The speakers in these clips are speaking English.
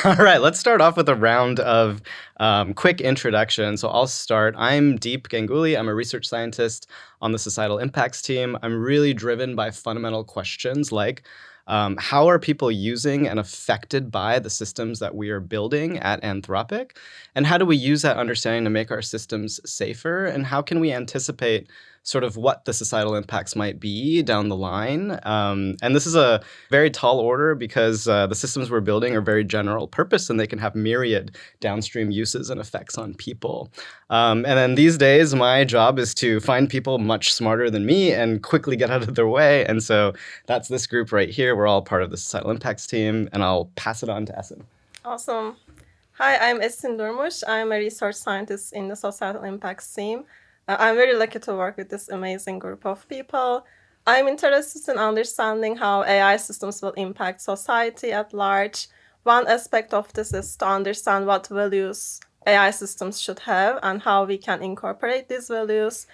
All right, let's start off with a round of quick introduction. So I'll start. I'm Deep Ganguli. I'm a research scientist on the societal impacts team. I'm really driven by fundamental questions like how are people using and affected by the systems that we are building at Anthropic? And how do we use that understanding to make our systems safer? And how can we anticipate sort of what the societal impacts might be down the line? And this is a very tall order because the systems we're building are very general purpose and they can have myriad downstream uses and effects on people. And then these days, my job is to find people much smarter than me and quickly get out of their way. And so that's this group right here. We're all part of the societal impacts team, and I'll pass it on to Esin. Awesome. Hi, I'm Esin Durmus. I'm a research scientist in the societal impacts team. I'm very lucky to work with this amazing group of people. I'm interested in understanding how AI systems will impact society at large. One aspect of this is to understand what values AI systems should have and how we can incorporate these values.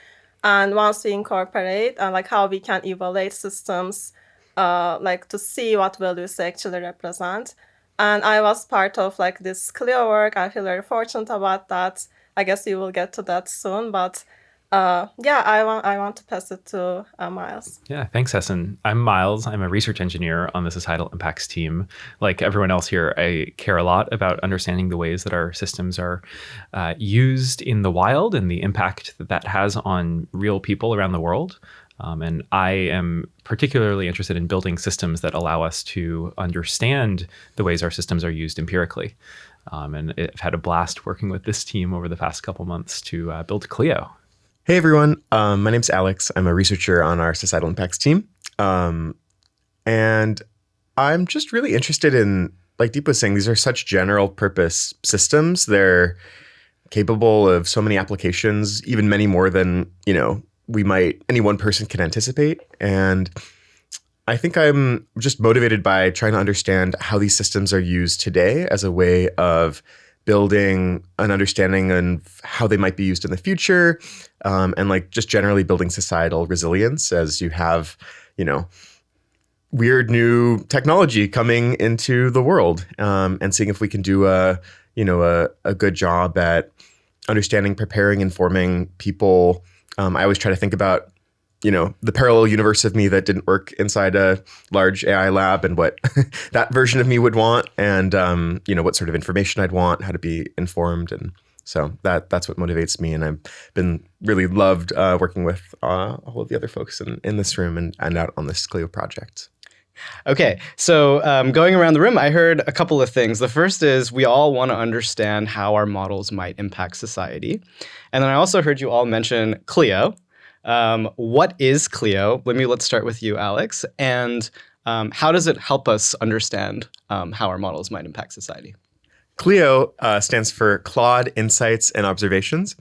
And once we incorporate, like how we can evaluate systems, like to see what values they actually represent. And I was part of like this Clio work. I feel very fortunate about that. I guess we will get to that soon, but yeah, I want to pass it to Miles. Yeah, thanks, Essen. I'm Miles. I'm a research engineer on the societal impacts team. Like everyone else here, I care a lot about understanding the ways that our systems are used in the wild and the impact that that has on real people around the world. And I am particularly interested in building systems that allow us to understand the ways our systems are used empirically. And I've had a blast working with this team over the past couple months to build Clio. Hey everyone, my name's Alex. I'm a researcher on our societal impacts team. And I'm just really interested in, like Deep was saying, these are such general purpose systems. They're capable of so many applications, even many more than, any one person can anticipate. And I think I'm just motivated by trying to understand how these systems are used today as a way of building an understanding of how they might be used in the future, and like just generally building societal resilience as you have, weird new technology coming into the world, and seeing if we can do a good job at understanding, preparing, informing people. I always try to think about the parallel universe of me that didn't work inside a large AI lab and what that version of me would want, and what sort of information I'd want, how to be informed. And so that's what motivates me. And I've been really loved working with all of the other folks in this room and out on this Clio project. Okay, so going around the room, I heard a couple of things. The first is we all want to understand how our models might impact society. And then I also heard you all mention Clio. What is Clio? Let's start with you, Alex. And how does it help us understand how our models might impact society? Clio stands for Claude Insights and Observations.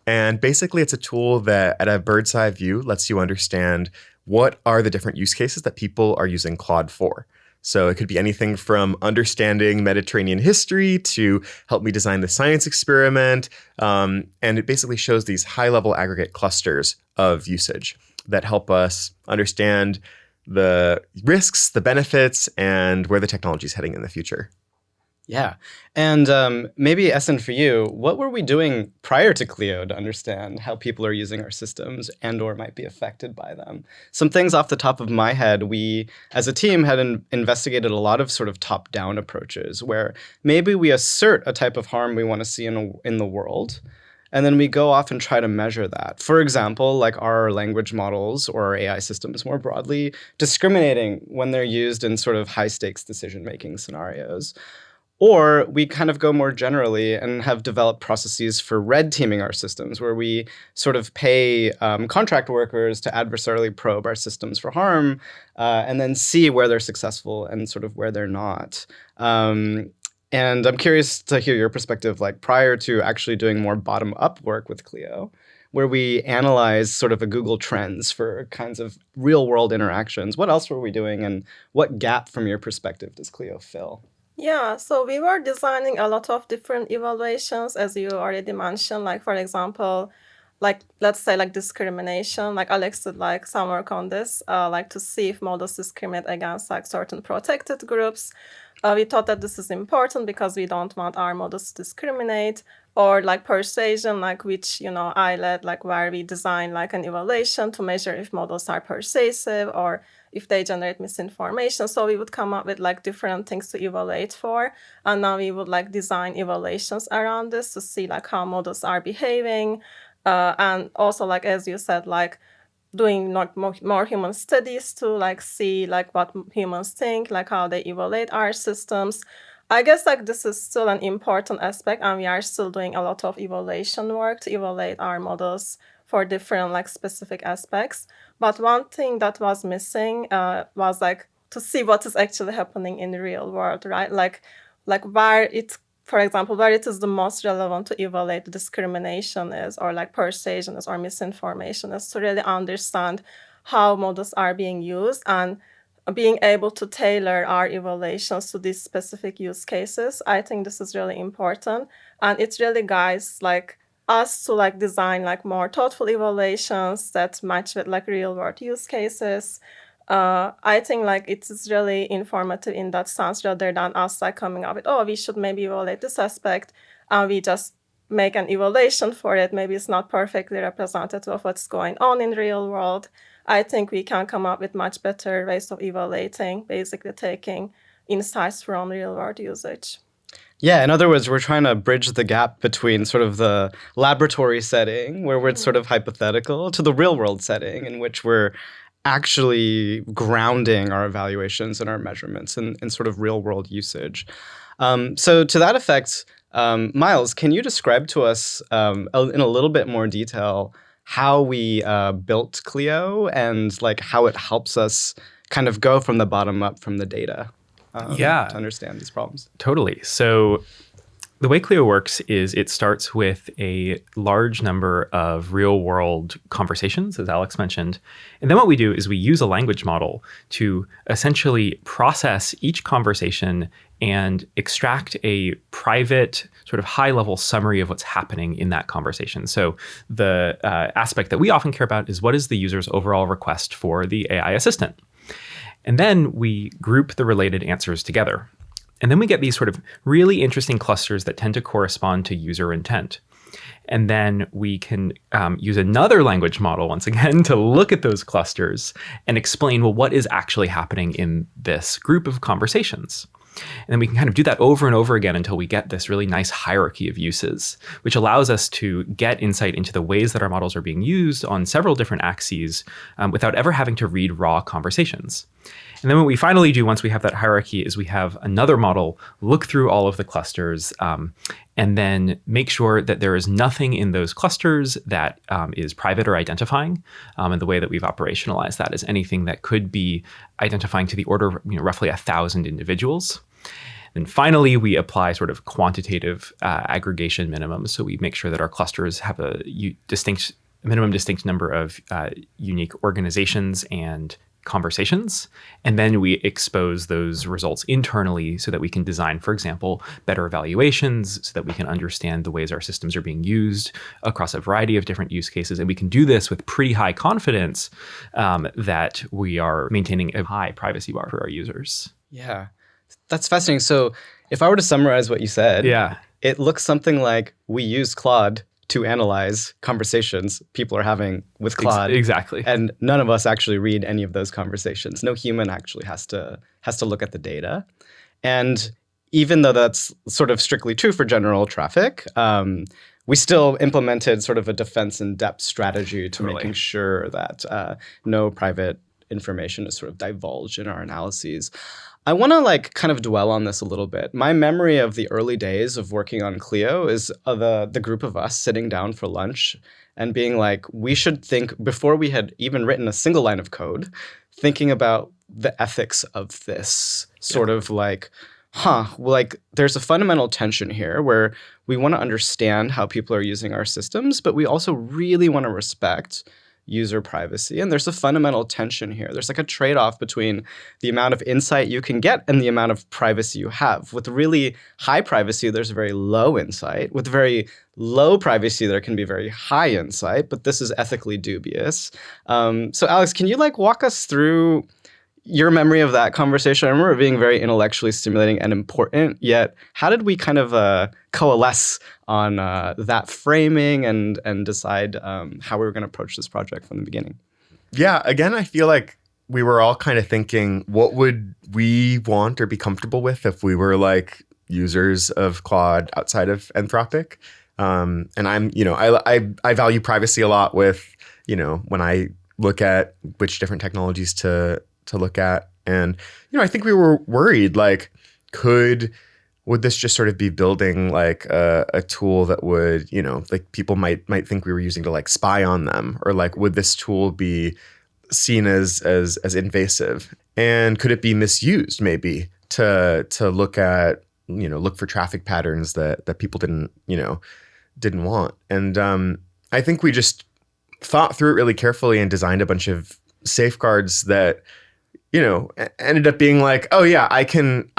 And basically, it's a tool that at a bird's eye view lets you understand what are the different use cases that people are using Claude for. So it could be anything from understanding Mediterranean history to help me design the science experiment. And it basically shows these high-level aggregate clusters of usage that help us understand the risks, the benefits, and where the technology is heading in the future. Yeah. And maybe, Essen, for you, what were we doing prior to Clio to understand how people are using our systems and or might be affected by them? Some things off the top of my head, we, as a team, had investigated a lot of sort of top-down approaches where maybe we assert a type of harm we want to see in the world, and then we go off and try to measure that. For example, like our language models or our AI systems more broadly, discriminating when they're used in sort of high-stakes decision-making scenarios. Or we kind of go more generally and have developed processes for red teaming our systems, where we sort of pay contract workers to adversarially probe our systems for harm, and then see where they're successful and sort of where they're not. And I'm curious to hear your perspective, like prior to actually doing more bottom-up work with Clio, where we analyze sort of a Google Trends for kinds of real-world interactions. What else were we doing, and what gap from your perspective does Clio fill? Yeah, so we were designing a lot of different evaluations, as you already mentioned, like, for example, like, let's say, like, discrimination. Like, Alex did, like, some work on this, like, to see if models discriminate against, like, certain protected groups. We thought that this is important because we don't want our models to discriminate, or like persuasion, like which, I led, like where we design like an evaluation to measure if models are persuasive or if they generate misinformation. So we would come up with like different things to evaluate for. And now we would like design evaluations around this to see like how models are behaving. And also, like, as you said, like doing like more human studies to like see like what humans think, like how they evaluate our systems. I guess like this is still an important aspect, and we are still doing a lot of evaluation work to evaluate our models for different like specific aspects. But one thing that was missing was like to see what is actually happening in the real world, right? Like where it, for example, where it is the most relevant to evaluate discrimination is, or like persuasion is, or misinformation is, to really understand how models are being used and being able to tailor our evaluations to these specific use cases. I think this is really important, and it really guides like us to like design like more thoughtful evaluations that match with like real world use cases. I think like it is really informative in that sense, rather than us like coming up with, oh, we should maybe evaluate this aspect, and we just make an evaluation for it. Maybe it's not perfectly representative of what's going on in the real world. I think we can come up with much better ways of evaluating, basically taking insights from real world usage. Yeah, in other words, we're trying to bridge the gap between sort of the laboratory setting, where we're sort of hypothetical, to the real world setting in which we're actually grounding our evaluations and our measurements in sort of real world usage. So to that effect, Miles, can you describe to us in a little bit more detail how we built Clio and like how it helps us kind of go from the bottom up from the data to understand these problems? Totally. So the way Clio works is it starts with a large number of real-world conversations, as Alex mentioned. And then what we do is we use a language model to essentially process each conversation and extract a private, sort of high-level summary of what's happening in that conversation. So the aspect that we often care about is what is the user's overall request for the AI assistant? And then we group the related answers together. And then we get these sort of really interesting clusters that tend to correspond to user intent. And then we can use another language model, once again, to look at those clusters and explain, well, what is actually happening in this group of conversations? And then we can kind of do that over and over again until we get this really nice hierarchy of uses, which allows us to get insight into the ways that our models are being used on several different axes without ever having to read raw conversations. And then what we finally do once we have that hierarchy is we have another model look through all of the clusters and then make sure that there is nothing in those clusters that is private or identifying. And the way that we've operationalized that is anything that could be identifying to the order of roughly 1,000 individuals. And finally, we apply sort of quantitative aggregation minimums. So we make sure that our clusters have a minimum distinct number of unique organizations and conversations, and then we expose those results internally so that we can design, for example, better evaluations so that we can understand the ways our systems are being used across a variety of different use cases. And we can do this with pretty high confidence that we are maintaining a high privacy bar for our users. Yeah, that's fascinating. So if I were to summarize what you said, it looks something like we use Claude to analyze conversations people are having with Claude. Exactly. And none of us actually read any of those conversations. No human actually has to look at the data. And even though that's sort of strictly true for general traffic, we still implemented sort of a defense in depth strategy to making sure that no private information is sort of divulged in our analyses. I want to kind of dwell on this a little bit. My memory of the early days of working on Clio is the group of us sitting down for lunch and being like, we should think, before we had even written a single line of code, thinking about the ethics of this sort of there's a fundamental tension here where we want to understand how people are using our systems, but we also really want to respect user privacy. And there's a fundamental tension here. There's like a trade-off between the amount of insight you can get and the amount of privacy you have. With really high privacy, there's very low insight. With very low privacy, there can be very high insight, but this is ethically dubious. So Alex, can you walk us through your memory of that conversation, I remember it being very intellectually stimulating and important. Yet, how did we kind of coalesce on that framing and decide how we were going to approach this project from the beginning? Yeah, again, I feel like we were all kind of thinking, what would we want or be comfortable with if we were like users of Claude outside of Anthropic? And I'm, I value privacy a lot with, when I look at which different technologies to look at. And, I think we were worried, like, would this just sort of be building like a tool that would, like people might think we were using to like spy on them, or like, would this tool be seen as invasive? And could it be misused maybe to look at, look for traffic patterns that people didn't want? And I think we just thought through it really carefully and designed a bunch of safeguards that, ended up being like, oh yeah, I can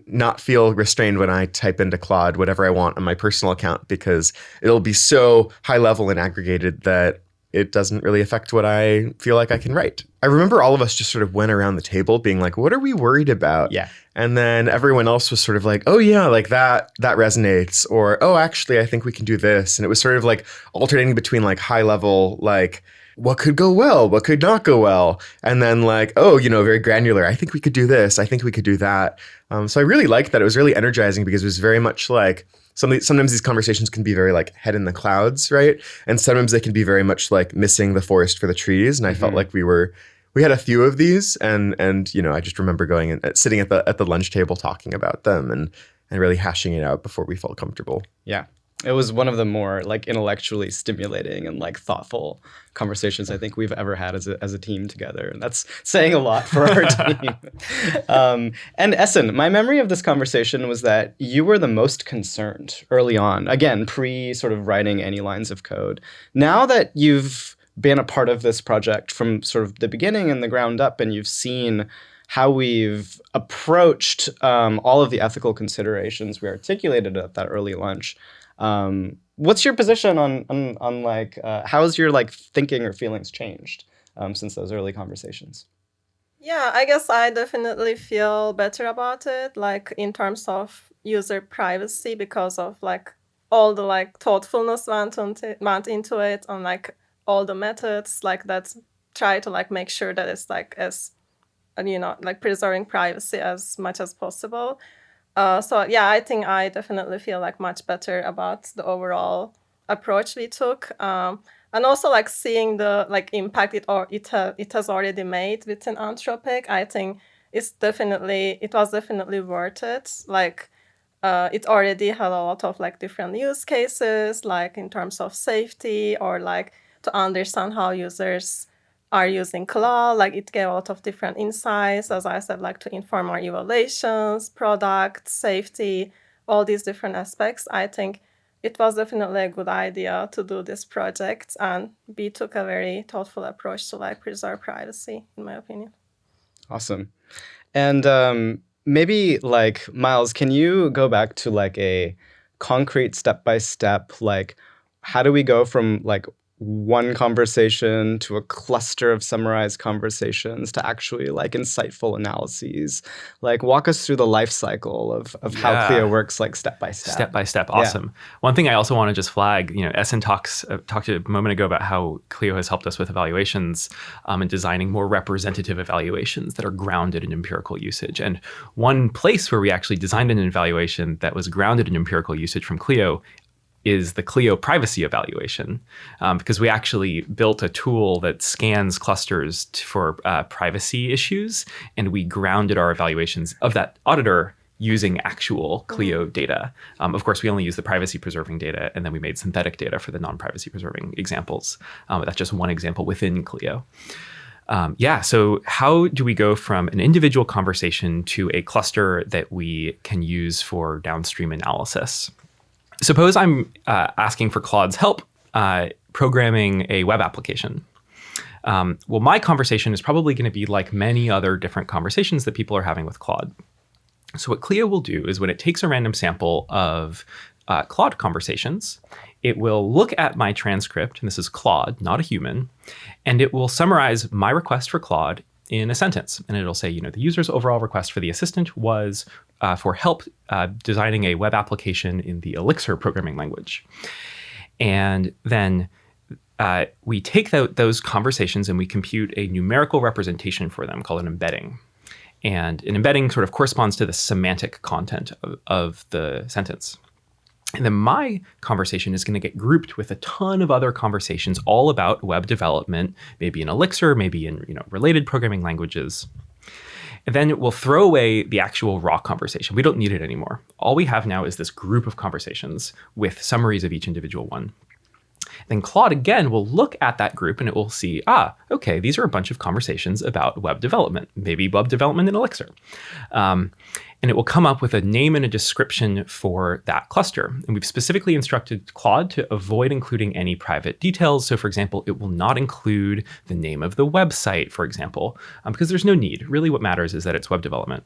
not feel restrained when I type into Claude whatever I want on my personal account, because it'll be so high level and aggregated that it doesn't really affect what I feel like I can write. I remember all of us just sort of went around the table being like, what are we worried about? Yeah. And then everyone else was sort of like, oh yeah, like that resonates, or, oh, actually, I think we can do this. And it was sort of like alternating between like high level, like, what could go well, what could not go well, and then like, oh, very granular, I think we could do this, I think we could do that. So I really liked that. It was really energizing because it was very much like, sometimes these conversations can be very like head in the clouds, right? And sometimes they can be very much like missing the forest for the trees. And I felt like we had a few of these, and I just remember going and sitting at the lunch table talking about them and really hashing it out before we felt comfortable. Yeah. It was one of the more like intellectually stimulating and like thoughtful conversations I think we've ever had as a team together. And that's saying a lot for our team. And Esin, my memory of this conversation was that you were the most concerned early on, again, pre sort of writing any lines of code. Now that you've been a part of this project from sort of the beginning and the ground up, and you've seen how we've approached all of the ethical considerations we articulated at that early lunch, what's your position on like, how's your like thinking or feelings changed since those early conversations? Yeah, I guess I definitely feel better about it, like in terms of user privacy, because of like all the like thoughtfulness went into it, and like all the methods like that try to like make sure that it's like as, like preserving privacy as much as possible. So yeah, I think I definitely feel like much better about the overall approach we took, and also like seeing the like impact it has already made within Anthropic. I think it was definitely worth it. Like it already had a lot of like different use cases, like in terms of safety, or like to understand how users are using Claude. Like it gave a lot of different insights, as I said, like to inform our evaluations, product, safety, all these different aspects. I think it was definitely a good idea to do this project, and we took a very thoughtful approach to like preserve privacy, in my opinion. Awesome. And maybe like, Miles, can you go back to like a concrete step-by-step, like how do we go from like one conversation to a cluster of summarized conversations to actually like insightful analyses? Like walk us through the life cycle of how Clio works, like step by step. Step by step. Awesome. Yeah. One thing I also want to just flag, Esin talked a moment ago about how Clio has helped us with evaluations and designing more representative evaluations that are grounded in empirical usage. And one place where we actually designed an evaluation that was grounded in empirical usage from Clio is the Clio privacy evaluation, because we actually built a tool that scans clusters for privacy issues, and we grounded our evaluations of that auditor using actual Clio data. Of course, we only use the privacy preserving data, and then we made synthetic data for the non-privacy preserving examples. That's just one example within Clio. So how do we go from an individual conversation to a cluster that we can use for downstream analysis? Suppose I'm asking for Claude's help programming a web application. Well, my conversation is probably going to be like many other different conversations that people are having with Claude. So what Clio will do is when it takes a random sample of Claude conversations, it will look at my transcript, and this is Claude, not a human, and it will summarize my request for Claude in a sentence. And it'll say, the user's overall request for the assistant was for help designing a web application in the Elixir programming language. And then we take those conversations and we compute a numerical representation for them called an embedding. And an embedding sort of corresponds to the semantic content of the sentence. And then my conversation is going to get grouped with a ton of other conversations all about web development, maybe in Elixir, maybe in related programming languages. And then we'll throw away the actual raw conversation. We don't need it anymore. All we have now is this group of conversations with summaries of each individual one. Then Claude, again, will look at that group and it will see, okay, these are a bunch of conversations about web development, maybe web development in Elixir. And it will come up with a name and a description for that cluster. And we've specifically instructed Claude to avoid including any private details. So for example, it will not include the name of the website, for example, because there's no need. Really what matters is that it's web development.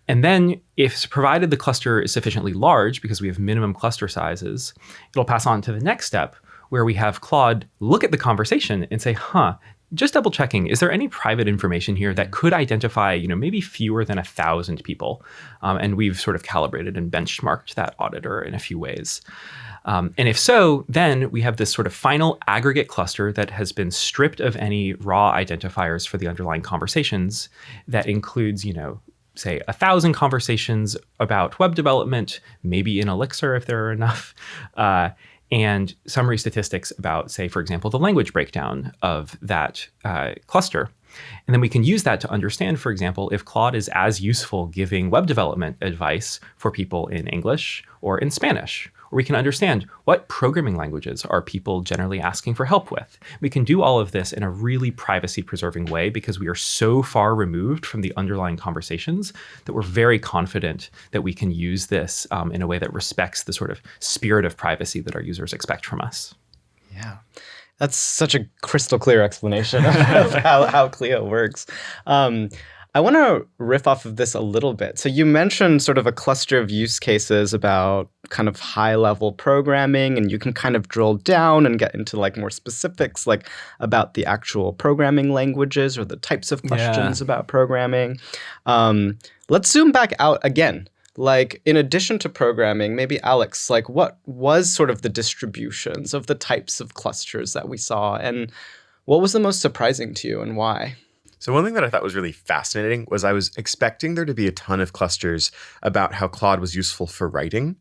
And then if provided the cluster is sufficiently large, because we have minimum cluster sizes, it'll pass on to the next step where we have Claude look at the conversation and say, just double checking, is there any private information here that could identify, maybe fewer than 1,000 people? And we've sort of calibrated and benchmarked that auditor in a few ways. And if so, then we have this sort of final aggregate cluster that has been stripped of any raw identifiers for the underlying conversations that includes, say 1,000 conversations about web development, maybe in Elixir if there are enough, and summary statistics about, say, for example, the language breakdown of that cluster. And then we can use that to understand, for example, if Claude is as useful giving web development advice for people in English or in Spanish. Or we can understand what programming languages are people generally asking for help with. We can do all of this in a really privacy-preserving way because we are so far removed from the underlying conversations that we're very confident that we can use this in a way that respects the sort of spirit of privacy that our users expect from us. Yeah. That's such a crystal clear explanation of how Clio works. I want to riff off of this a little bit. So you mentioned sort of a cluster of use cases about kind of high-level programming, and you can kind of drill down and get into like more specifics, like about the actual programming languages or the types of questions about programming. Let's zoom back out again. Like, in addition to programming, maybe Alex, like what was sort of the distributions of the types of clusters that we saw, and what was the most surprising to you and why? So one thing that I thought was really fascinating was I was expecting there to be a ton of clusters about how Claude was useful for writing.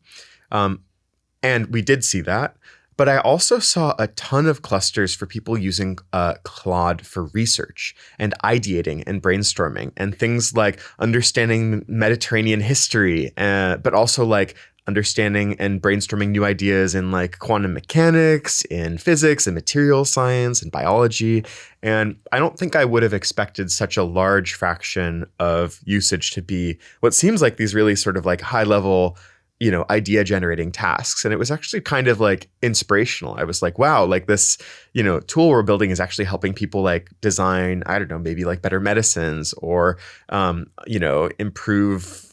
And we did see that. But I also saw a ton of clusters for people using Claude for research and ideating and brainstorming and things like understanding Mediterranean history, but also like understanding and brainstorming new ideas in like quantum mechanics, in physics and material science and biology. And I don't think I would have expected such a large fraction of usage to be what seems like these really sort of like high level, idea generating tasks. And it was actually kind of like inspirational. I was like, wow, like this, tool we're building is actually helping people like design, I don't know, maybe like better medicines or, improve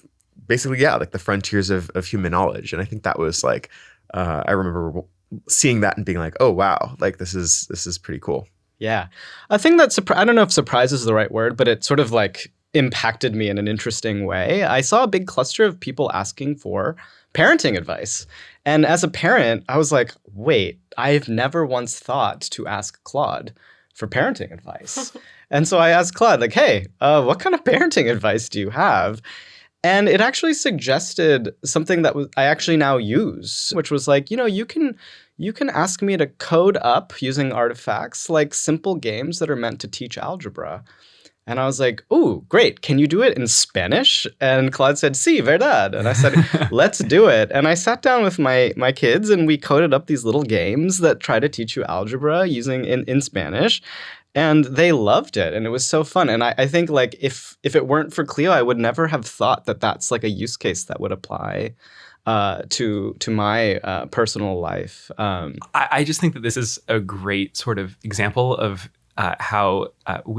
basically, like the frontiers of human knowledge. And I think that was like, I remember seeing that and being like, oh, wow, like this is pretty cool. Yeah. I think that, I don't know if surprise is the right word, but it sort of like impacted me in an interesting way. I saw a big cluster of people asking for parenting advice. And as a parent, I was like, wait, I've never once thought to ask Claude for parenting advice. And so I asked Claude, like, hey, what kind of parenting advice do you have? And it actually suggested something that I actually now use, which was like, you can ask me to code up using artifacts like simple games that are meant to teach algebra. And I was like, ooh, great. Can you do it in Spanish? And Claude said, sí, verdad. And I said, let's do it. And I sat down with my kids and we coded up these little games that try to teach you algebra using in Spanish. And they loved it, and it was so fun. And I think like if it weren't for Clio, I would never have thought that that's like a use case that would apply to my personal life. I just think that this is a great sort of example of how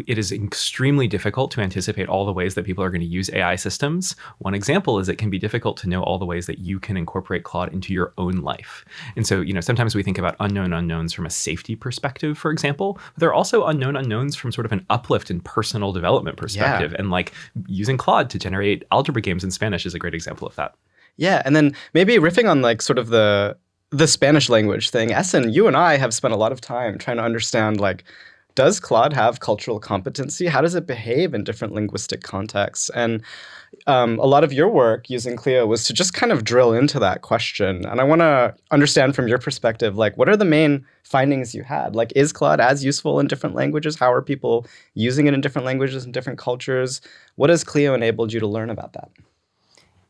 it is extremely difficult to anticipate all the ways that people are going to use AI systems. One example is it can be difficult to know all the ways that you can incorporate Claude into your own life. And so, sometimes we think about unknown unknowns from a safety perspective, for example, but there are also unknown unknowns from sort of an uplift in personal development perspective. And like using Claude to generate algebra games in Spanish is a great example of that. Yeah, and then maybe riffing on like sort of the Spanish language thing, Esin, you and I have spent a lot of time trying to understand, like, does Claude have cultural competency? How does it behave in different linguistic contexts? And a lot of your work using Clio was to just kind of drill into that question. And I want to understand from your perspective, like, what are the main findings you had? Like, is Claude as useful in different languages? How are people using it in different languages and different cultures? What has Clio enabled you to learn about that?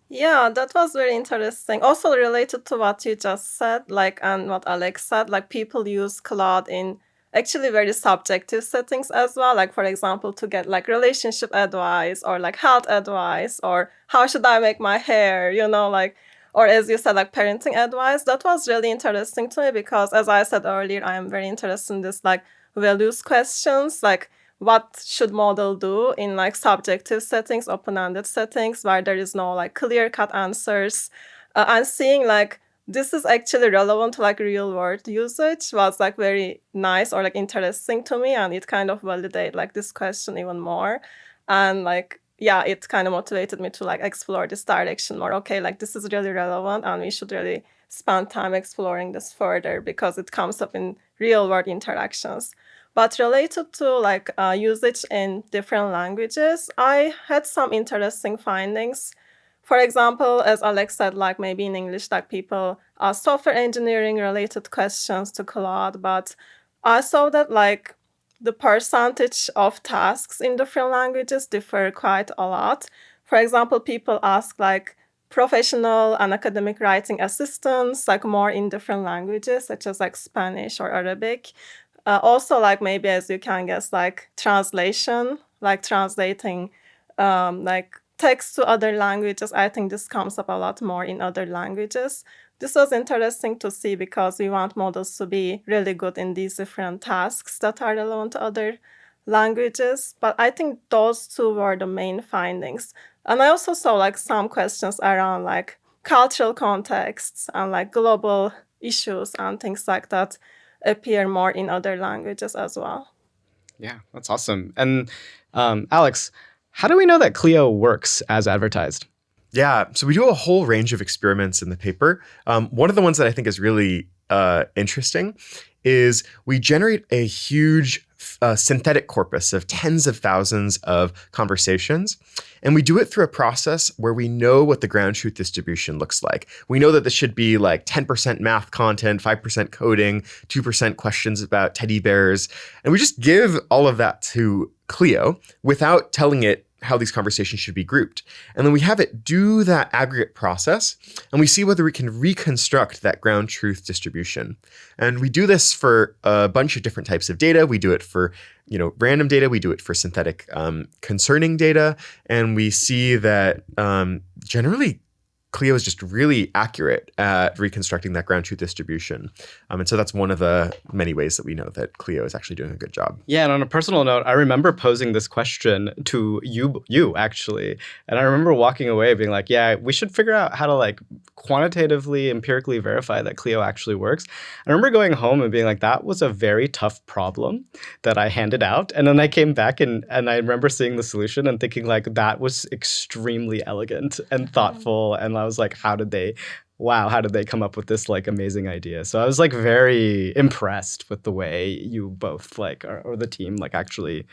Yeah, that was very interesting. Also related to what you just said, like, and what Alex said, like people use Claude in actually very subjective settings as well. Like, for example, to get like relationship advice or like health advice or how should I make my hair, like, or as you said, like parenting advice. That was really interesting to me because, as I said earlier, I am very interested in this like values questions, like what should model do in like subjective settings, open-ended settings where there is no like clear-cut answers, and seeing like this is actually relevant to like real world usage was like very nice or like interesting to me, and it kind of validate like this question even more. And like, yeah, it kind of motivated me to like explore this direction more. Okay, like this is really relevant and we should really spend time exploring this further because it comes up in real world interactions. But related to like usage in different languages, I had some interesting findings. For example, as Alex said, like maybe in English, like people software engineering related questions to Claude, but I saw that like the percentage of tasks in different languages differ quite a lot. For example, people ask like professional and academic writing assistants, like more in different languages, such as like Spanish or Arabic. Also, like maybe as you can guess, like translation, like translating like text to other languages. I think this comes up a lot more in other languages. This was interesting to see because we want models to be really good in these different tasks that are relevant to other languages. But I think those two were the main findings. And I also saw like some questions around like cultural contexts and like global issues and things like that appear more in other languages as well. Yeah, that's awesome. And Alex, how do we know that Clio works as advertised? Yeah, so we do a whole range of experiments in the paper. One of the ones that I think is really interesting is we generate a huge synthetic corpus of tens of thousands of conversations. And we do it through a process where we know what the ground truth distribution looks like. We know that this should be like 10% math content, 5% coding, 2% questions about teddy bears. And we just give all of that to Clio without telling it how these conversations should be grouped. And then we have it do that aggregate process, and we see whether we can reconstruct that ground truth distribution. And we do this for a bunch of different types of data. We do it for random data. We do it for synthetic concerning data. And we see that generally Clio is just really accurate at reconstructing that ground truth distribution. And so that's one of the many ways that we know that Clio is actually doing a good job. Yeah, and on a personal note, I remember posing this question to you actually. And I remember walking away being like, yeah, we should figure out how to like quantitatively, empirically verify that Clio actually works. I remember going home and being like, that was a very tough problem that I handed out. And then I came back and I remember seeing the solution and thinking like, that was extremely elegant and thoughtful. And I was like, how did they come up with this like amazing idea? So I was like very impressed with the way you both like, or the team like actually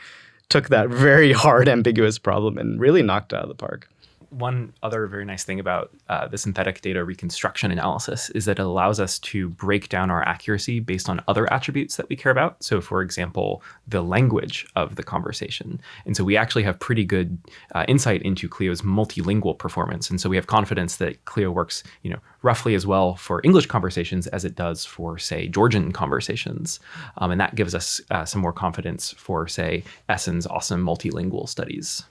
took that very hard, ambiguous problem and really knocked it out of the park. One other very nice thing about the synthetic data reconstruction analysis is that it allows us to break down our accuracy based on other attributes that we care about. So, for example, the language of the conversation. And so we actually have pretty good insight into Clio's multilingual performance. And so we have confidence that Clio works, roughly as well for English conversations as it does for, say, Georgian conversations. And that gives us some more confidence for, say, Esin's awesome multilingual studies.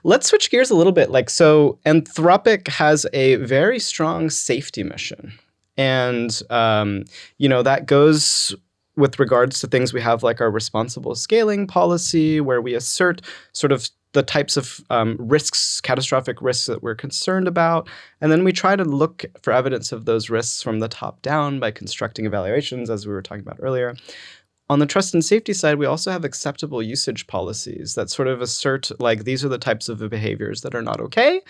Let's switch gears a little bit. So Anthropic has a very strong safety mission. And, that goes with regards to things we have like our responsible scaling policy, where we assert sort of the types of risks, catastrophic risks that we're concerned about. And then we try to look for evidence of those risks from the top down by constructing evaluations, as we were talking about earlier. On the trust and safety side, we also have acceptable usage policies that sort of assert like these are the types of behaviors that are not okay.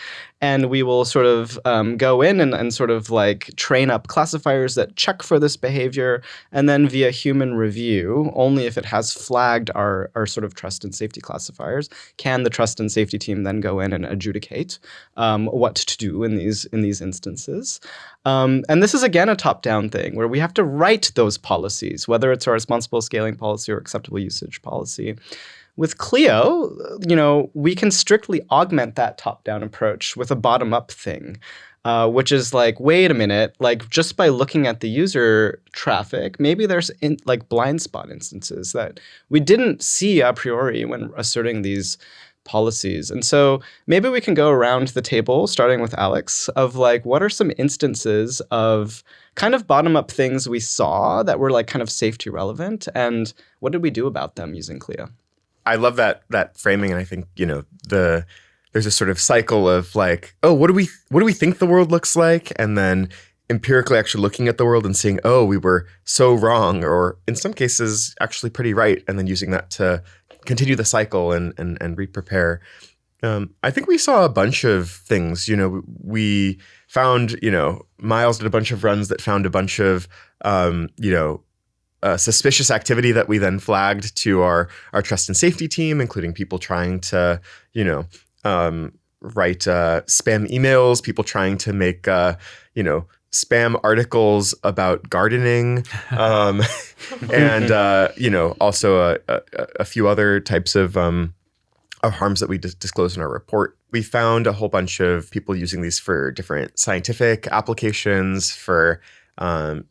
And we will sort of go in and sort of like train up classifiers that check for this behavior. And then via human review, only if it has flagged our sort of trust and safety classifiers, can the trust and safety team then go in and adjudicate what to do in these instances. And this is, again, a top-down thing where we have to write those policies, whether it's our responsible scaling policy or acceptable usage policy. With Clio, we can strictly augment that top-down approach with a bottom-up thing, which is like, wait a minute, like just by looking at the user traffic, maybe there's like blind spot instances that we didn't see a priori when asserting these policies. And so maybe we can go around the table, starting with Alex, of like, what are some instances of kind of bottom-up things we saw that were like kind of safety relevant, and what did we do about them using Clio? I love that framing, and I think there's a sort of cycle of like, oh, what do we think the world looks like, and then empirically actually looking at the world and seeing, oh, we were so wrong, or in some cases actually pretty right, and then using that to continue the cycle and re-prepare. I think we saw a bunch of things. We found, Miles did a bunch of runs that found a bunch of, suspicious activity that we then flagged to our trust and safety team, including people trying to, write spam emails, people trying to make, spam articles about gardening, and also a few other types of harms that we disclosed in our report. We found a whole bunch of people using these for different scientific applications, for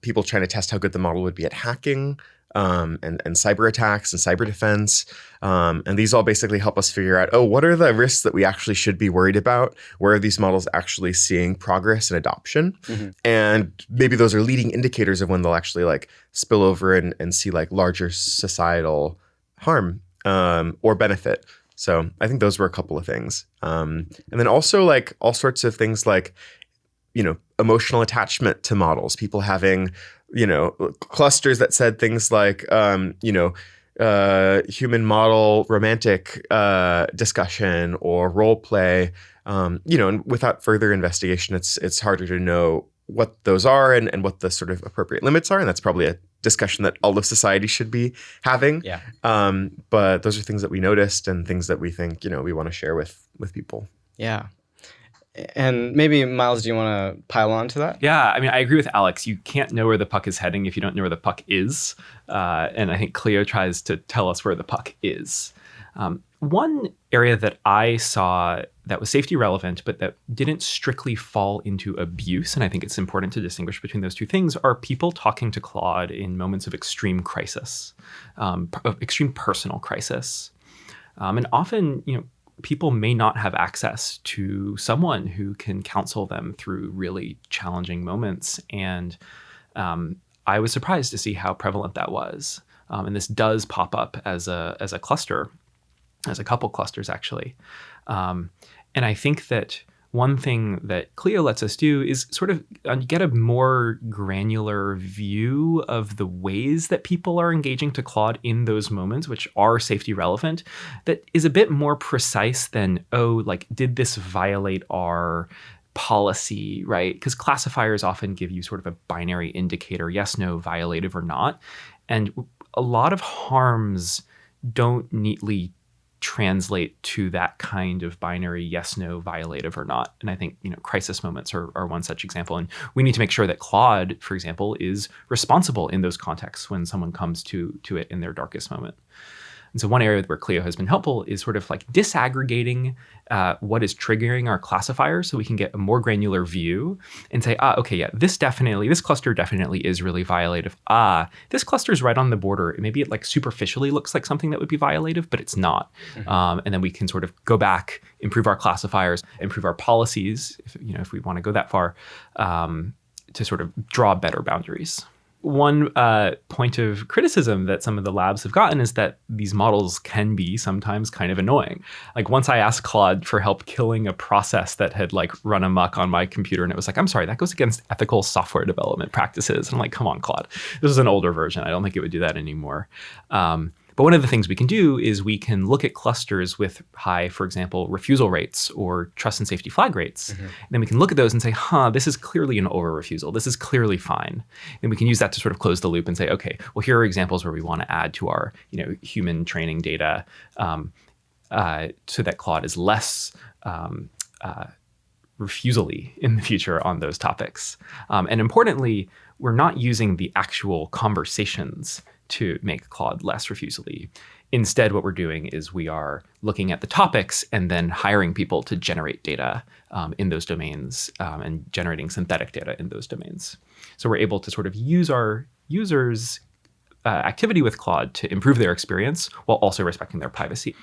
people trying to test how good the model would be at hacking, and cyber attacks and cyber defense. And these all basically help us figure out, what are the risks that we actually should be worried about? Where are these models actually seeing progress and adoption? Mm-hmm. And maybe those are leading indicators of when they'll actually like spill over and see like larger societal harm or benefit. So I think those were a couple of things. And then also like all sorts of things like, emotional attachment to models, people having, clusters that said things like, human model romantic discussion or role play, and without further investigation, it's harder to know what those are and what the sort of appropriate limits are. And that's probably a discussion that all of society should be having. Yeah. But those are things that we noticed and things that we think, we want to share with people. Yeah. And maybe, Miles, do you want to pile on to that? Yeah, I mean, I agree with Alex. You can't know where the puck is heading if you don't know where the puck is. And I think Clio tries to tell us where the puck is. One area that I saw that was safety relevant, but that didn't strictly fall into abuse, and I think it's important to distinguish between those two things, are people talking to Claude in moments of extreme crisis, of extreme personal crisis. And often, people may not have access to someone who can counsel them through really challenging moments. And I was surprised to see how prevalent that was. And this does pop up as a cluster, as a couple clusters, actually. And I think that one thing that Clio lets us do is sort of get a more granular view of the ways that people are engaging to Claude in those moments, which are safety relevant, that is a bit more precise than, did this violate our policy, right? Because classifiers often give you sort of a binary indicator, yes, no, violative or not. And a lot of harms don't neatly translate to that kind of binary yes, no, violative or not. And I think, crisis moments are one such example. And we need to make sure that Claude, for example, is responsible in those contexts when someone comes to it in their darkest moment. And so one area where Clio has been helpful is sort of like disaggregating what is triggering our classifier so we can get a more granular view and say, this cluster definitely is really violative. This cluster is right on the border. Maybe it like superficially looks like something that would be violative, but it's not. Mm-hmm. And then we can sort of go back, improve our classifiers, improve our policies, if we want to go that far, to sort of draw better boundaries. one point of criticism that some of the labs have gotten is that these models can be sometimes kind of annoying. Like once I asked Claude for help killing a process that had like run amok on my computer, and it was like, I'm sorry, that goes against ethical software development practices. And I'm like, come on, Claude. This is an older version. I don't think it would do that anymore. But one of the things we can do is we can look at clusters with high, for example, refusal rates or trust and safety flag rates. And then we can look at those and say, this is clearly an over-refusal. This is clearly fine. And we can use that to sort of close the loop and say, okay, well, here are examples where we want to add to our human training data so that Claude is less refusal-y in the future on those topics. And importantly, we're not using the actual conversations to make Claude less refusal-y. Instead, what we're doing is we are looking at the topics and then hiring people to generate data in those domains and generating synthetic data in those domains. So we're able to sort of use our users' activity with Claude to improve their experience while also respecting their privacy.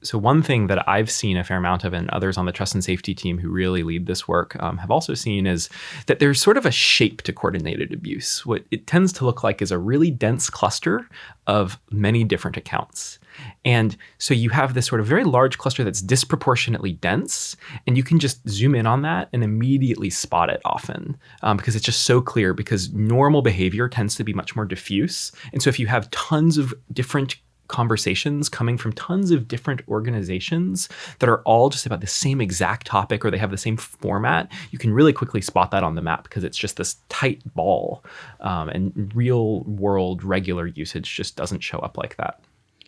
So one thing that I've seen a fair amount of, and others on the trust and safety team who really lead this work have also seen, is that there's sort of a shape to coordinated abuse. What it tends to look like is a really dense cluster of many different accounts. And so you have this sort of very large cluster that's disproportionately dense, and you can just zoom in on that and immediately spot it often because it's just so clear, because normal behavior tends to be much more diffuse. And so if you have tons of different conversations coming from tons of different organizations that are all just about the same exact topic or they have the same format, you can really quickly spot that on the map because it's just this tight ball. And real world regular usage just doesn't show up like that.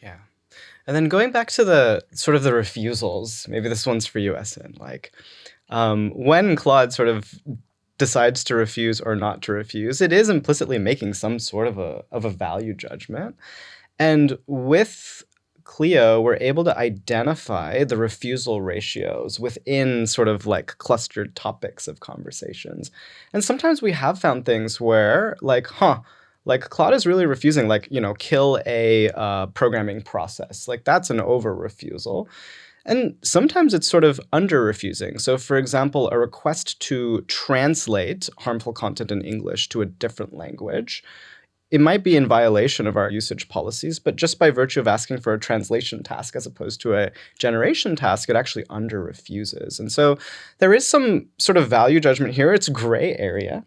Yeah. And then going back to the sort of the refusals, maybe this one's for you, Esin. Like when Claude sort of decides to refuse or not to refuse, it is implicitly making some sort of a value judgment. And with Clio, we're able to identify the refusal ratios within sort of like clustered topics of conversations. And sometimes we have found things where like Claude is really refusing, like, kill a programming process. Like that's an over refusal. And sometimes it's sort of under refusing. So for example, a request to translate harmful content in English to a different language, it might be in violation of our usage policies, but just by virtue of asking for a translation task as opposed to a generation task, it actually under refuses. And so there is some sort of value judgment here. It's gray area.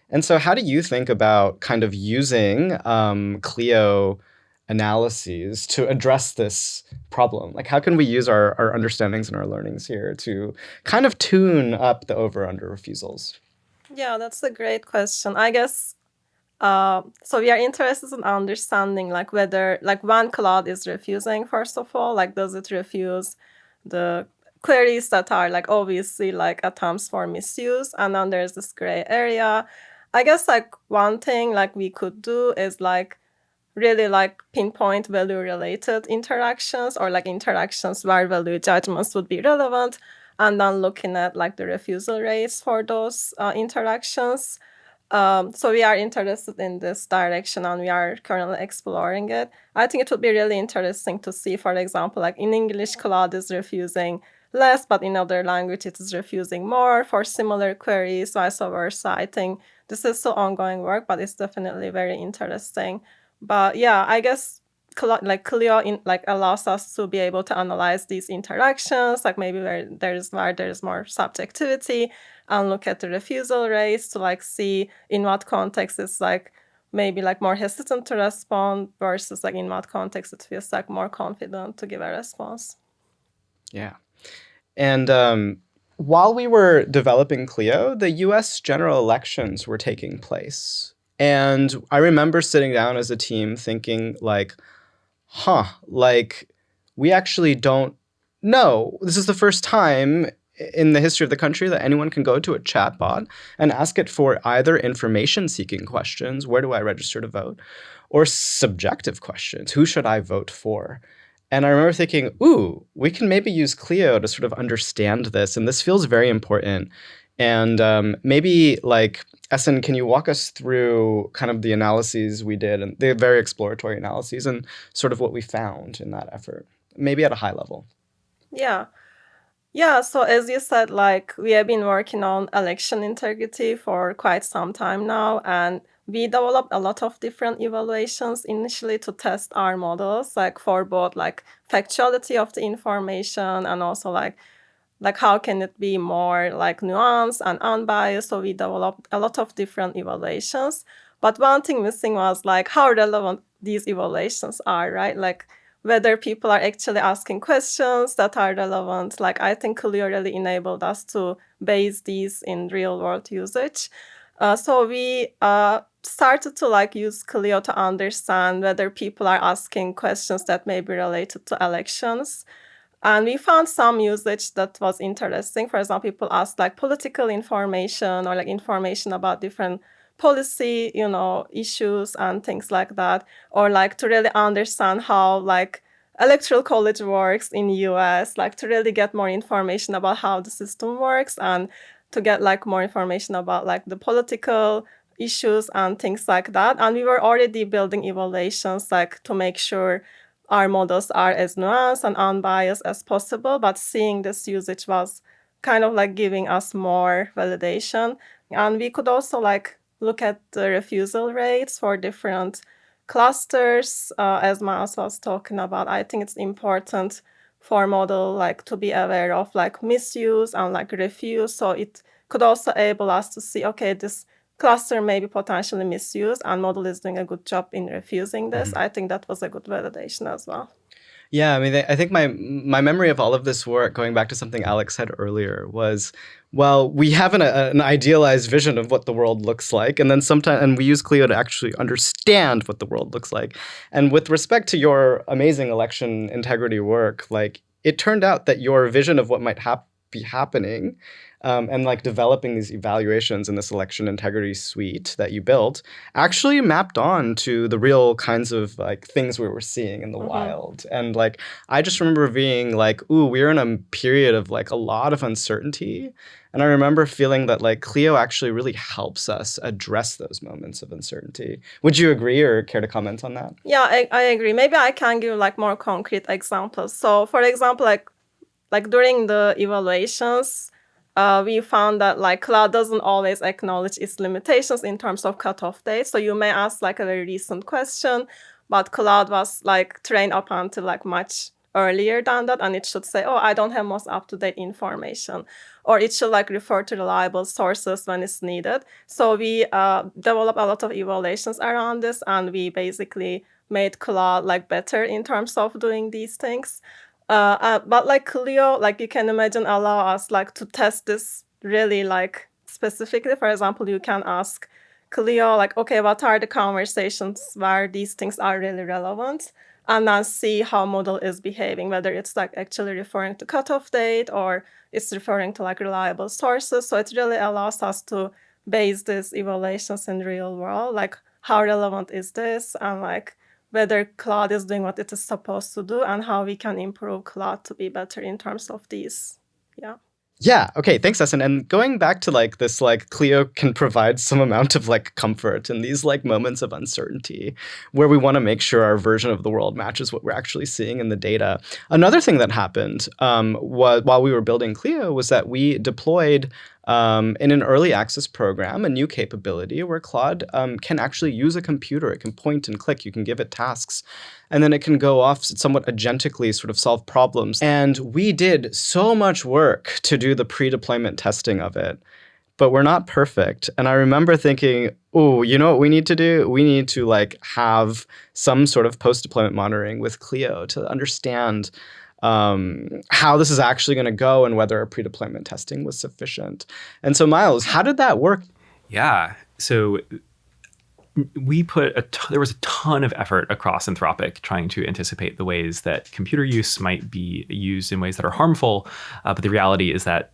And so how do you think about kind of using Clio analyses to address this problem? Like how can we use our understandings and our learnings here to kind of tune up the over-under refusals? Yeah, that's a great question. I guess so we are interested in understanding like whether like when Claude is refusing, first of all, like does it refuse the queries that are like obviously like attempts for misuse, and then there's this gray area. I guess like one thing like we could do is like really like pinpoint value related interactions or like interactions where value judgments would be relevant, and then looking at like the refusal rates for those interactions. So we are interested in this direction and we are currently exploring it. I think it would be really interesting to see, for example, like in English, Claude is refusing less, but in other language, it is refusing more for similar queries, vice versa. I think this is still ongoing work, but it's definitely very interesting. But yeah, I guess Clio allows us to be able to analyze these interactions, like maybe where there's more subjectivity, and look at the refusal rates to like see in what context it's like maybe like more hesitant to respond versus like in what context it feels like more confident to give a response. Yeah. And while we were developing Clio, the US general elections were taking place. And I remember sitting down as a team thinking like, we actually don't know. This is the first time in the history of the country that anyone can go to a chatbot and ask it for either information-seeking questions, where do I register to vote, or subjective questions, who should I vote for? And I remember thinking, we can maybe use Clio to sort of understand this, and this feels very important. And maybe like, Esin, can you walk us through kind of the analyses we did, and the very exploratory analyses, and sort of what we found in that effort, maybe at a high level? Yeah. Yeah, so as you said, like we have been working on election integrity for quite some time now, and we developed a lot of different evaluations initially to test our models, like for both like factuality of the information and also like how can it be more like nuanced and unbiased. So we developed a lot of different evaluations. But one thing missing was like how relevant these evaluations are, right? Like whether people are actually asking questions that are relevant. Like I think Clio really enabled us to base these in real world usage. So we started to like use Clio to understand whether people are asking questions that may be related to elections. And we found some usage that was interesting. For example, people asked like political information or like information about different policy, issues and things like that, or like to really understand how like electoral college works in US, like to really get more information about how the system works and to get like more information about like the political issues and things like that. And we were already building evaluations like to make sure our models are as nuanced and unbiased as possible, but seeing this usage was kind of like giving us more validation. And we could also like look at the refusal rates for different clusters, as Miles was talking about. I think it's important for model like to be aware of like misuse and like refuse. So it could also enable us to see, okay, this cluster may be potentially misused and model is doing a good job in refusing this. I think that was a good validation as well. Yeah, I mean, I think my memory of all of this work, going back to something Alex said earlier, was, well, we have an idealized vision of what the world looks like, and then sometimes, and we use Clio to actually understand what the world looks like. And with respect to your amazing election integrity work, like it turned out that your vision of what might be happening, and like developing these evaluations in this election integrity suite that you built actually mapped on to the real kinds of like things we were seeing in the wild. And like I just remember being like, ooh, we're in a period of like a lot of uncertainty. And I remember feeling that like Clio actually really helps us address those moments of uncertainty. Would you agree or care to comment on that? Yeah, I agree. Maybe I can give like more concrete examples. So for example, like during the evaluations, we found that like Claude doesn't always acknowledge its limitations in terms of cutoff dates. So you may ask like a very recent question, but Claude was like trained up until like much earlier than that, and it should say, oh, I don't have most up-to-date information, or it should like refer to reliable sources when it's needed. So we developed a lot of evaluations around this, and we basically made Claude like better in terms of doing these things. But like Clio, like you can imagine, allow us like to test this really like specifically. For example, you can ask Clio like, okay, what are the conversations where these things are really relevant? And then see how model is behaving, whether it's like actually referring to cutoff date or it's referring to like reliable sources. So it really allows us to base these evaluations in real world, like how relevant is this, and like whether Claude is doing what it is supposed to do, and how we can improve Claude to be better in terms of these. Yeah. Yeah. Okay. Thanks, Esin. And going back to like this, like Clio can provide some amount of like comfort in these like moments of uncertainty where we want to make sure our version of the world matches what we're actually seeing in the data. Another thing that happened while we were building Clio was that we deployed in an early access program a new capability where Claude can actually use a computer. It can point and click. You can give it tasks. And then it can go off somewhat agentically sort of solve problems. And we did so much work to do the pre-deployment testing of it, but we're not perfect. And I remember thinking, oh, you know what we need to do? We need to like have some sort of post-deployment monitoring with Clio to understand how this is actually going to go and whether our pre-deployment testing was sufficient. And so Miles, how did that work? Yeah. So we there was a ton of effort across Anthropic trying to anticipate the ways that computer use might be used in ways that are harmful. But the reality is that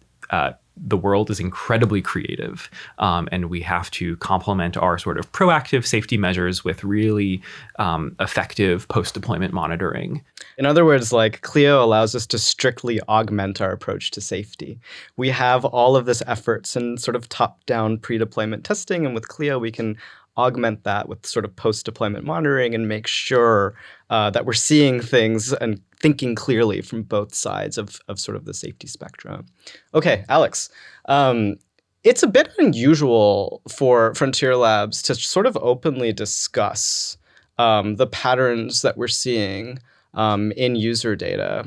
the world is incredibly creative, and we have to complement our sort of proactive safety measures with really effective post-deployment monitoring. In other words, like Clio allows us to strictly augment our approach to safety. We have all of this efforts in sort of top-down pre-deployment testing, and with Clio we can augment that with sort of post-deployment monitoring and make sure that we're seeing things and thinking clearly from both sides of sort of the safety spectrum. Okay, Alex. It's a bit unusual for frontier labs to sort of openly discuss the patterns that we're seeing in user data,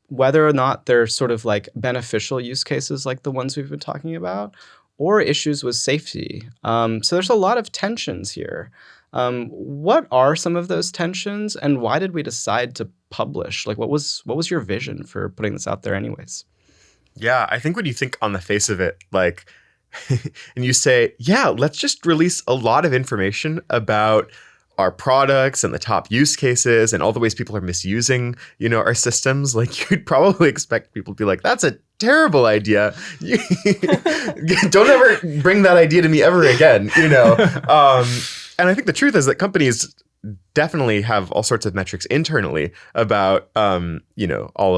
whether or not they're sort of like beneficial use cases like the ones we've been talking about, or issues with safety. So there's a lot of tensions here. What are some of those tensions, and why did we decide to publish? Like, what was your vision for putting this out there anyways? Yeah, I think when you think on the face of it, like, and you say, yeah, let's just release a lot of information about our products and the top use cases and all the ways people are misusing, our systems, like you'd probably expect people to be like, that's a terrible idea. Don't ever bring that idea to me ever again, And I think the truth is that companies definitely have all sorts of metrics internally about, all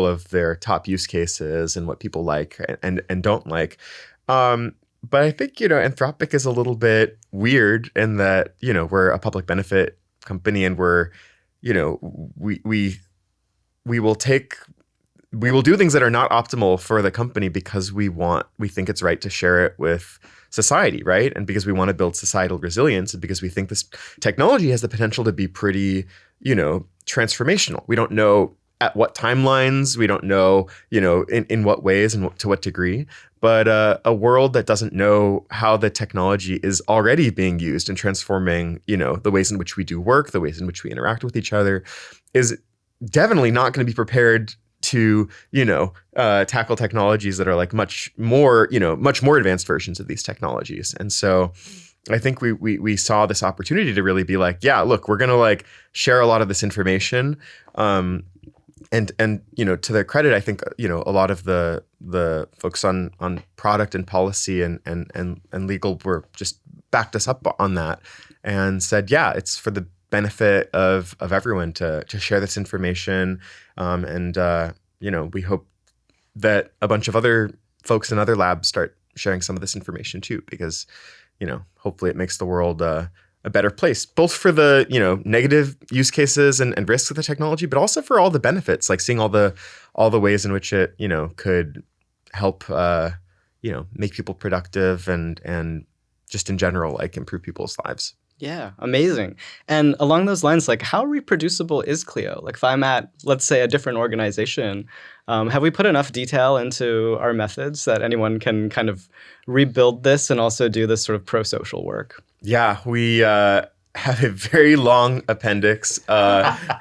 of their top use cases and what people like and don't like. But I think, Anthropic is a little bit weird in that, we're a public benefit company and we're, we will do things that are not optimal for the company because we think it's right to share it with society, right? And because we want to build societal resilience and because we think this technology has the potential to be pretty, transformational. We don't know at what timelines, we don't know, in what ways and to what degree, but a world that doesn't know how the technology is already being used and transforming, the ways in which we do work, the ways in which we interact with each other is definitely not going to be prepared to, tackle technologies that are like much more advanced versions of these technologies. And so I think we saw this opportunity to really be like, yeah, look, we're going to like share a lot of this information. And to their credit, I think, a lot of the folks on product and policy and legal were just backed us up on that and said, yeah, it's for the benefit of everyone to share this information. We hope that a bunch of other folks in other labs start sharing some of this information too, because, hopefully it makes the world a better place, both for the, negative use cases and risks of the technology, but also for all the benefits, like seeing all the ways in which it, could help, make people productive and just in general, like improve people's lives. Yeah, amazing. And along those lines, like how reproducible is Clio? Like if I'm at, let's say, a different organization, have we put enough detail into our methods that anyone can kind of rebuild this and also do this sort of pro-social work? Yeah, we have a very long appendix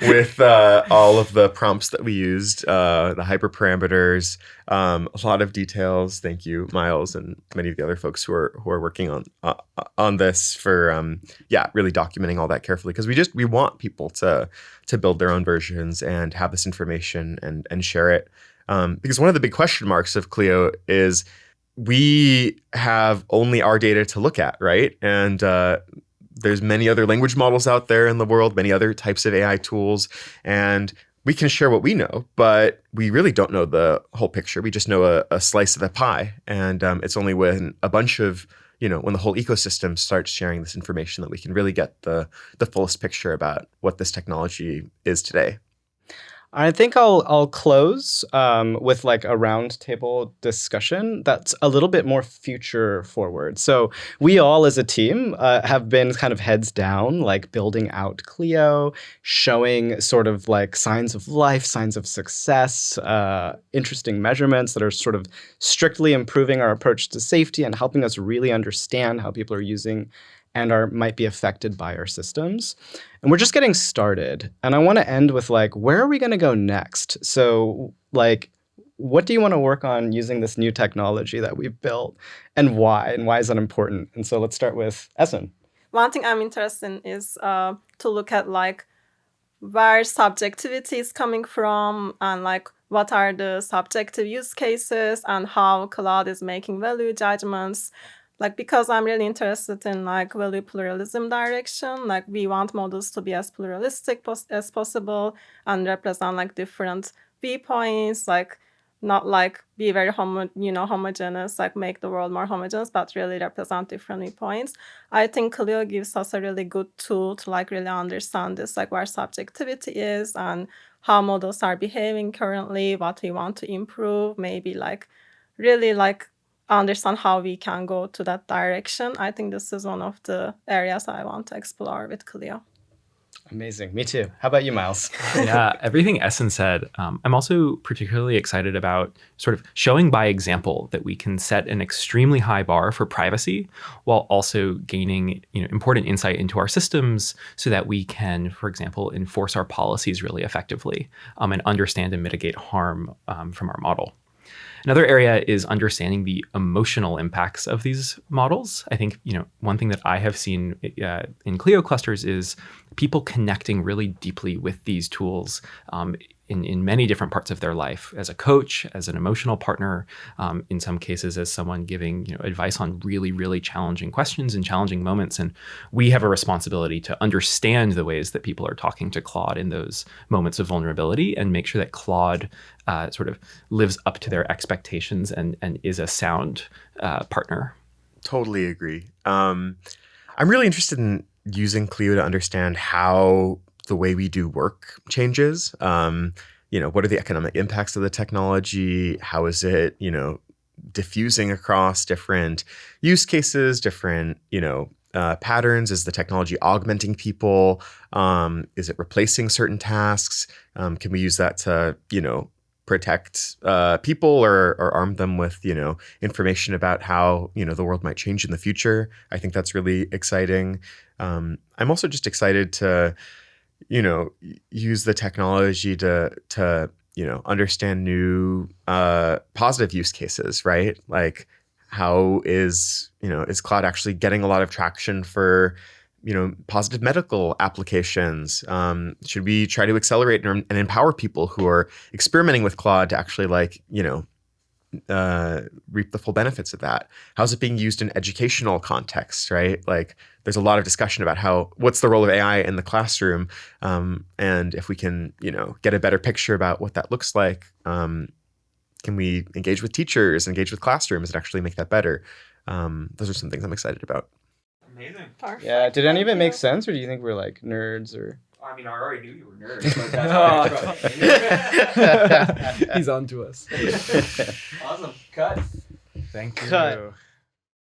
with all of the prompts that we used, the hyperparameters, a lot of details. Thank you, Miles, and many of the other folks who are working on this for really documenting all that carefully, because we want people to build their own versions and have this information and share it. Because one of the big question marks of Clio is we have only our data to look at, right? And there's many other language models out there in the world, many other types of AI tools, and we can share what we know, but we really don't know the whole picture. We just know a slice of the pie, and it's only when a bunch of, when the whole ecosystem starts sharing this information that we can really get the fullest picture about what this technology is today. I think I'll close with like a roundtable discussion that's a little bit more future forward. So we all as a team have been kind of heads down, like building out Clio, showing sort of like signs of life, signs of success, interesting measurements that are sort of strictly improving our approach to safety and helping us really understand how people are using and might be affected by our systems. And we're just getting started. And I want to end with like, where are we going to go next? So like, what do you want to work on using this new technology that we've built, and why? And why is that important? And so let's start with Esin. One thing I'm interested in is to look at like where subjectivity is coming from and like what are the subjective use cases and how Claude is making value judgments. Like, because I'm really interested in like value pluralism direction, like we want models to be as pluralistic as possible and represent like different viewpoints. Like not like be very homogeneous, like make the world more homogeneous, but really represent different viewpoints. I think Clio gives us a really good tool to like really understand this, like where subjectivity is and how models are behaving currently, what we want to improve, maybe like really like understand how we can go to that direction. I think this is one of the areas I want to explore with Clio. Amazing. Me too. How about you, Miles? Yeah, everything Esin said. I'm also particularly excited about sort of showing by example that we can set an extremely high bar for privacy while also gaining important insight into our systems so that we can, for example, enforce our policies really effectively and understand and mitigate harm from our model. Another area is understanding the emotional impacts of these models. I think, one thing that I have seen in Clio clusters is people connecting really deeply with these tools in many different parts of their life, as a coach, as an emotional partner, in some cases as someone giving advice on really, really challenging questions and challenging moments. And we have a responsibility to understand the ways that people are talking to Claude in those moments of vulnerability and make sure that Claude sort of lives up to their expectations and is a sound partner. Totally agree. I'm really interested in using Clio to understand how the way we do work changes. What are the economic impacts of the technology? How is it, diffusing across different use cases, different, patterns? Is the technology augmenting people? Is it replacing certain tasks? Can we use that to, protect people or arm them with, information about how, the world might change in the future? I think that's really exciting. I'm also just excited to, use the technology to understand new positive use cases, right? Like how is Claude actually getting a lot of traction for positive medical applications? Should we try to accelerate and empower people who are experimenting with Claude to actually reap the full benefits of that? How's it being used in educational contexts, right? Like there's a lot of discussion about what's the role of AI in the classroom. And if we can, get a better picture about what that looks like, can we engage with teachers, engage with classrooms and actually make that better? Those are some things I'm excited about. Amazing. Perfect. Yeah. Did any of it Thank make you. sense, or do you think we're like nerds or? I mean, I already knew you were nerds, but that's He's on to us. Awesome. Cut. Thank you. Cut.